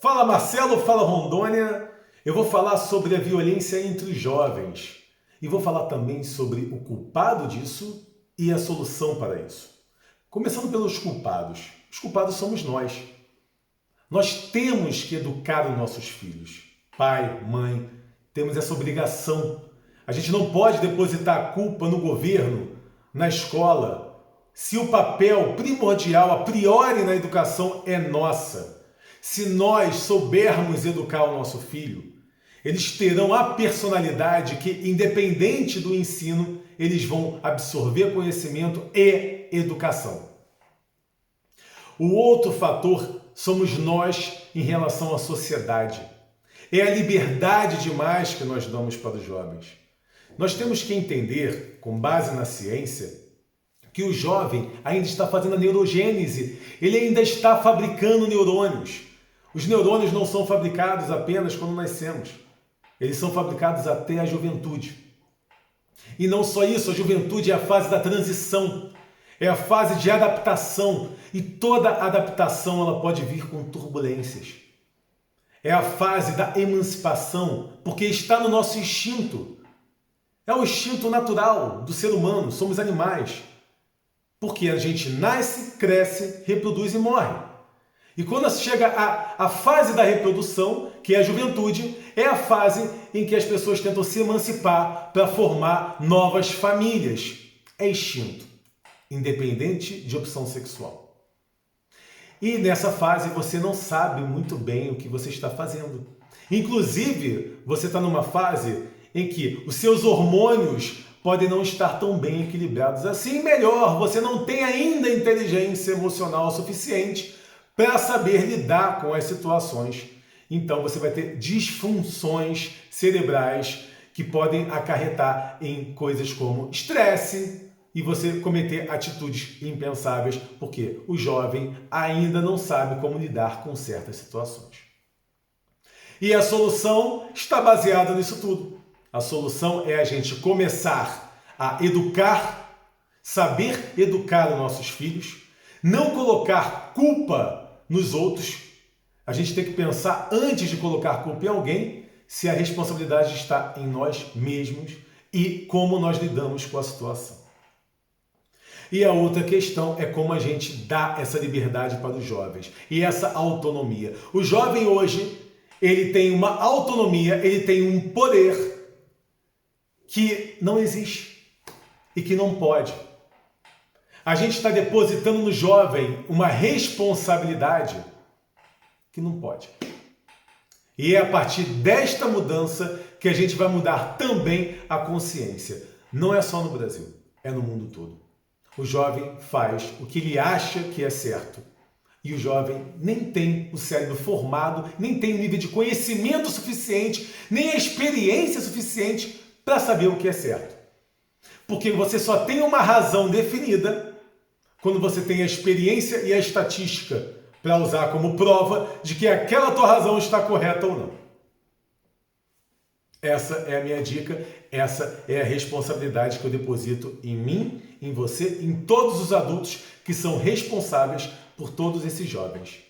Fala Marcelo, fala Rondônia. Eu vou falar sobre a violência entre os jovens e vou falar também sobre o culpado disso e a solução para isso. Começando pelos culpados. Os culpados somos nós. Nós temos que educar os nossos filhos. Pai, mãe, temos essa obrigação. A gente não pode depositar a culpa no governo, na escola, se o papel primordial, a priori na educação, é nossa. Se nós soubermos educar o nosso filho, eles terão a personalidade que, independente do ensino, eles vão absorver conhecimento e educação. O outro fator somos nós em relação à sociedade. É a liberdade demais que nós damos para os jovens. Nós temos que entender, com base na ciência, que o jovem ainda está fazendo a neurogênese, ele ainda está fabricando neurônios. Os neurônios não são fabricados apenas quando nascemos, eles são fabricados até a juventude. E não só isso, a juventude é a fase da transição, é a fase de adaptação, e toda adaptação ela pode vir com turbulências. É a fase da emancipação, porque está no nosso instinto. É o instinto natural do ser humano, somos animais. Porque a gente nasce, cresce, reproduz e morre. E quando chega a fase da reprodução, que é a juventude, é a fase em que as pessoas tentam se emancipar para formar novas famílias. É instinto, independente de opção sexual. E nessa fase você não sabe muito bem o que você está fazendo. Inclusive, você está numa fase em que os seus hormônios podem não estar tão bem equilibrados assim. Melhor, você não tem ainda inteligência emocional suficiente para saber lidar com as situações. Então você vai ter disfunções cerebrais que podem acarretar em coisas como estresse e você cometer atitudes impensáveis, porque o jovem ainda não sabe como lidar com certas situações. E a solução está baseada nisso tudo. A solução é a gente começar a educar, saber educar os nossos filhos, não colocar culpa nos outros. A gente tem que pensar antes de colocar culpa em alguém, se a responsabilidade está em nós mesmos e como nós lidamos com a situação. E a outra questão é como a gente dá essa liberdade para os jovens e essa autonomia. O jovem hoje, ele tem uma autonomia, ele tem um poder que não existe e que não pode. A gente está depositando no jovem uma responsabilidade que não pode. E é a partir desta mudança que a gente vai mudar também a consciência. Não é só no Brasil, é no mundo todo. O jovem faz o que ele acha que é certo. E o jovem nem tem o cérebro formado, nem tem o nível de conhecimento suficiente, nem a experiência suficiente para saber o que é certo. Porque você só tem uma razão definida quando você tem a experiência e a estatística para usar como prova de que aquela tua razão está correta ou não. Essa é a minha dica, essa é a responsabilidade que eu deposito em mim, em você, em todos os adultos que são responsáveis por todos esses jovens.